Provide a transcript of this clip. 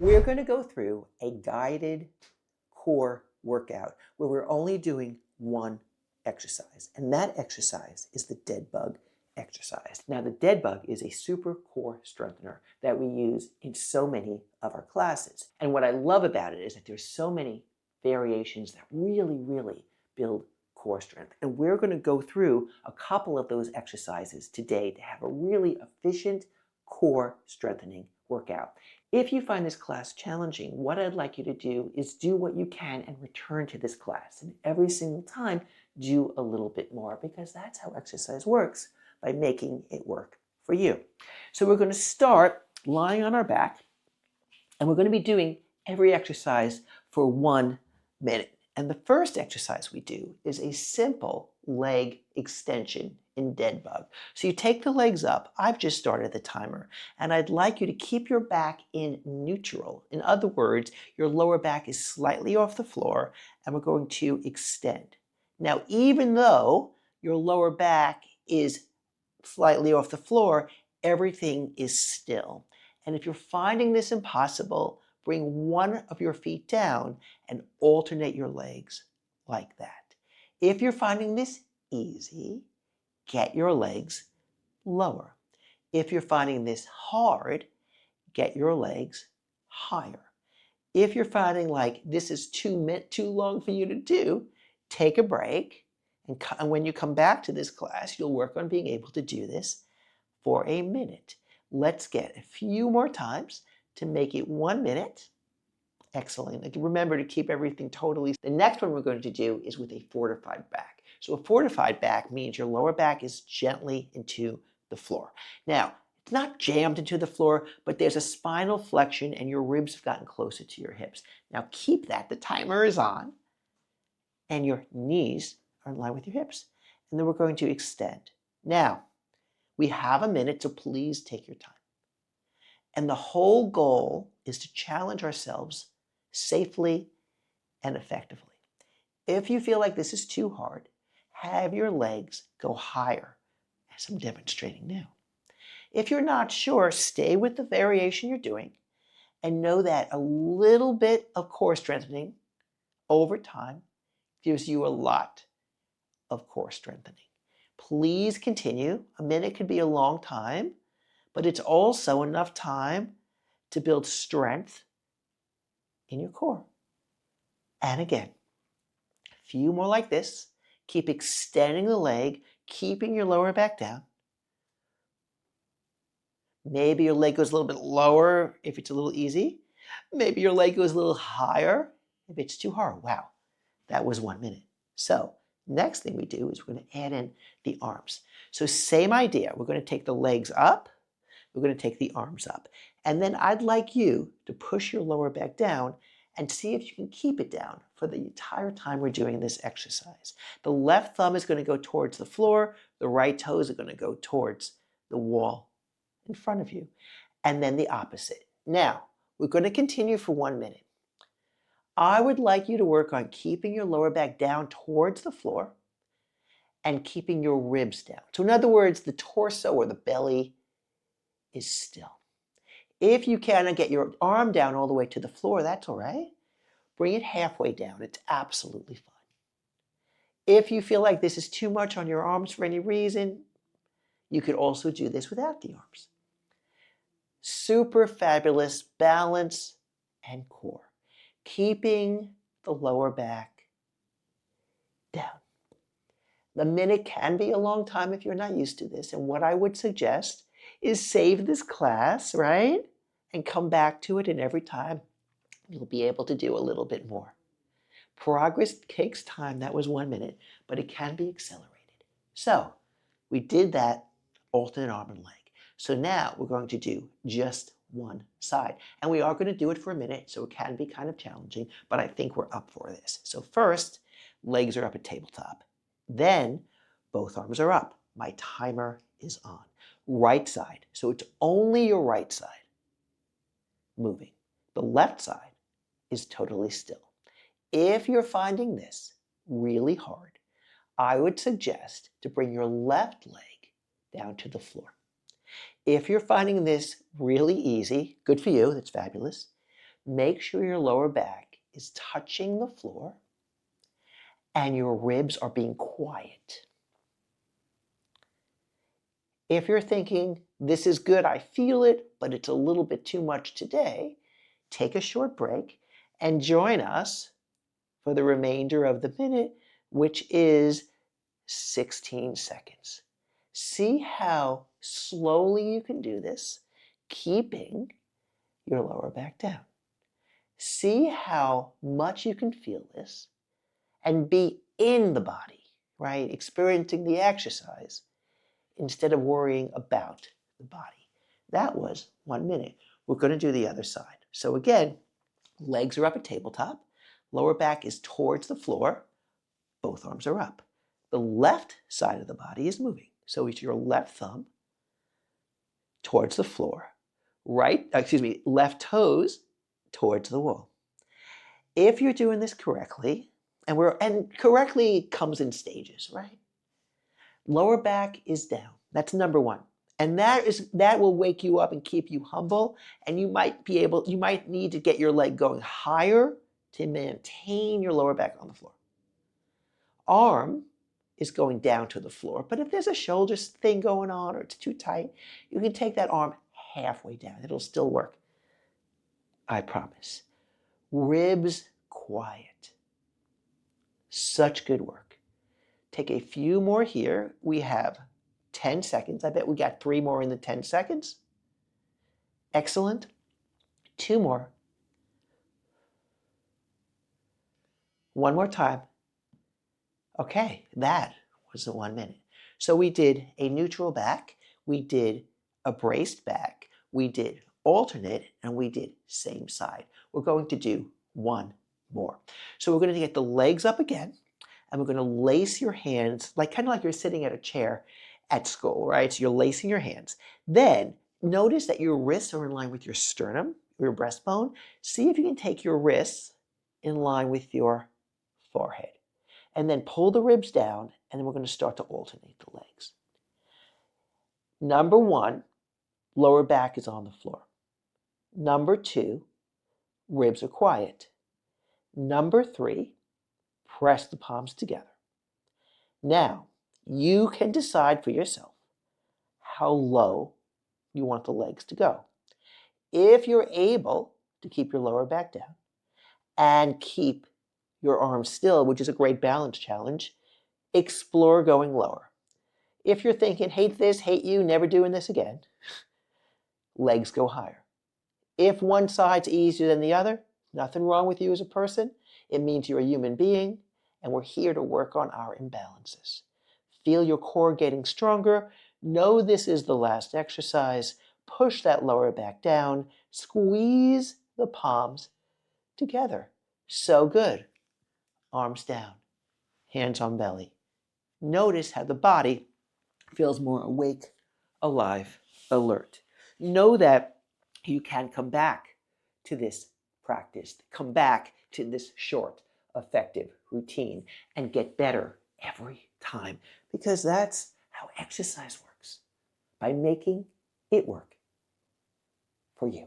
We're going to go through a guided core workout where we're only doing one exercise, and that exercise is the dead bug exercise. Now, the dead bug is a super core strengthener that we use in so many of our classes. And what I love about it is that there's so many variations that really build core strength. And we're going to go through a couple of those exercises today to have a really efficient core strengthening workout. If you find this class challenging, what I'd like you to do is do what you can and return to this class. And every single time, do a little bit more, because that's how exercise works, by making it work for you. So we're going to start lying on our back, and we're going to be doing every exercise for 1 minute. And the first exercise we do is a simple leg extension in dead bug. So you take the legs up. I've just started the timer, and I'd like you to keep your back in neutral. In other words, your lower back is slightly off the floor, and we're going to extend. Now, even though your lower back is slightly off the floor, everything is still. And if you're finding this impossible, bring one of your feet down and alternate your legs like that. If you're finding this easy, get your legs lower. If you're finding this hard, get your legs higher. If you're finding like this is too long for you to do, take a break. And when you come back to this class, you'll work on being able to do this for a minute. Let's get a few more times to make it 1 minute. Excellent. And remember to keep everything totally. The next one we're going to do is with a fortified back. So a fortified back means your lower back is gently into the floor. Now, it's not jammed into the floor, but there's a spinal flexion and your ribs have gotten closer to your hips. Now keep that. The timer is on, and your knees are in line with your hips. And then we're going to extend. Now, we have a minute, so please take your time. And the whole goal is to challenge ourselves safely and effectively. If you feel like this is too hard, have your legs go higher, as I'm demonstrating now. If you're not sure, stay with the variation you're doing and know that a little bit of core strengthening over time gives you a lot of core strengthening. Please continue. A minute could be a long time, but it's also enough time to build strength in your core. And again, a few more like this. Keep extending the leg, keeping your lower back down. Maybe your leg goes a little bit lower if it's a little easy. Maybe your leg goes a little higher if it's too hard. Wow, that was 1 minute. So next thing we do is we're going to add in the arms. So same idea. We're going to take the legs up. We're going to take the arms up. And then I'd like you to push your lower back down and see if you can keep it down for the entire time we're doing this exercise. The left thumb is going to go towards the floor. The right toes are going to go towards the wall in front of you. And then the opposite. Now, we're going to continue for 1 minute. I would like you to work on keeping your lower back down towards the floor and keeping your ribs down. So in other words, the torso or the belly is still. If you cannot get your arm down all the way to the floor, that's all right. Bring it halfway down. It's absolutely fine. If you feel like this is too much on your arms for any reason, you could also do this without the arms. Super fabulous balance and core. Keeping the lower back down. The minute can be a long time if you're not used to this. And what I would suggest is save this class, right? And come back to it, and every time you'll be able to do a little bit more. Progress takes time. That was 1 minute, but it can be accelerated. So we did that alternate arm and leg. So now we're going to do just one side. And we are going to do it for a minute, so it can be kind of challenging, but I think we're up for this. So first, legs are up at tabletop. Then both arms are up. My timer is on. Right side. So it's only your right side moving. The left side is totally still. If you're finding this really hard, I would suggest to bring your left leg down to the floor. If you're finding this really easy, good for you, that's fabulous. Make sure your lower back is touching the floor and your ribs are being quiet. If you're thinking, this is good, I feel it, but it's a little bit too much today, take a short break and join us for the remainder of the minute, which is 16 seconds. See how slowly you can do this, keeping your lower back down. See how much you can feel this and be in the body, right? Experiencing the exercise instead of worrying about the body. That was 1 minute. We're going to do the other side. So again, legs are up at tabletop. Lower back is towards the floor. Both arms are up. The left side of the body is moving. So it's your left thumb towards the floor. Left toes towards the wall. If you're doing this correctly, and correctly comes in stages, right? Lower back is down. That's number one. And that will wake you up and keep you humble. And you might need to get your leg going higher to maintain your lower back on the floor. Arm is going down to the floor. But if there's a shoulder thing going on or it's too tight, you can take that arm halfway down. It'll still work. I promise. Ribs quiet. Such good work. Take a few more here. We have 10 seconds. I bet we got 3 more in the 10 seconds. Excellent. 2 more. 1 more time. Okay, that was the 1 minute. So we did a neutral back, we did a braced back, we did alternate, and we did same side. We're going to do 1 more. So we're going to get the legs up again, and we're going to lace your hands, kind of like you're sitting at a chair at school, right? So you're lacing your hands. Then notice that your wrists are in line with your sternum, your breastbone. See if you can take your wrists in line with your forehead. And then pull the ribs down, and then we're going to start to alternate the legs. Number 1, lower back is on the floor. Number 2, ribs are quiet. Number 3, press the palms together. Now, you can decide for yourself how low you want the legs to go. If you're able to keep your lower back down and keep your arms still, which is a great balance challenge, explore going lower. If you're thinking, hate this, hate you, never doing this again, legs go higher. If one side's easier than the other, nothing wrong with you as a person. It means you're a human being, and we're here to work on our imbalances. Feel your core getting stronger. Know this is the last exercise. Push that lower back down. Squeeze the palms together. So good. Arms down, hands on belly. Notice how the body feels more awake, alive, alert. Know that you can come back to this practice, come back to this short, effective routine and get better every time, because that's how exercise works, by making it work for you.